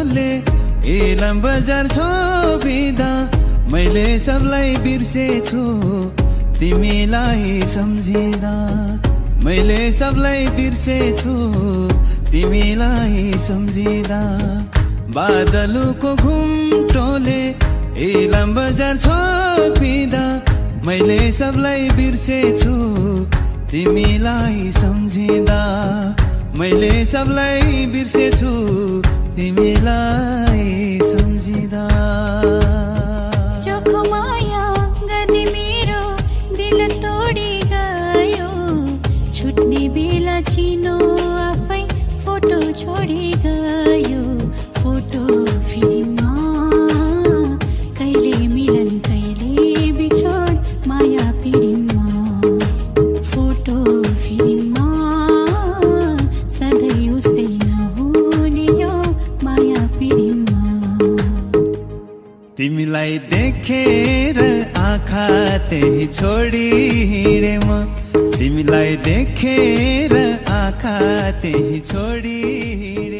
टोले इलाम बजार छोपिँदा मैले सबलाई बिर्सेछु तिमीलाई सम्झिँदा मैले सबलाई बिर्सेछु तिमीलाई सम्झिँदा बादलको घुम्टोले इलाम बजार छोपिँदा मैले सबलाई बिर्सेछु तिमीलाई सम्झिँदा मैले सबलाई बिर्सेछु तिमीलाई सम्झिँदा चोखो माया गर्ने मेरो दिल तोडी गयो छुट्ने बेला चिनो आफै फोटो छोडी गयो फोटो फिल्ममा कहिले मिलन कहिले बिछोड माया पिडिममा फोटो फिल्ममा सधैँ उस्तै नहुने यो माया पिडिममा तिमीलाई देखेर आँखा त्यही छोडी हिँडे म तिमीलाई देखेर आँखा त्यही छोडी हिँडे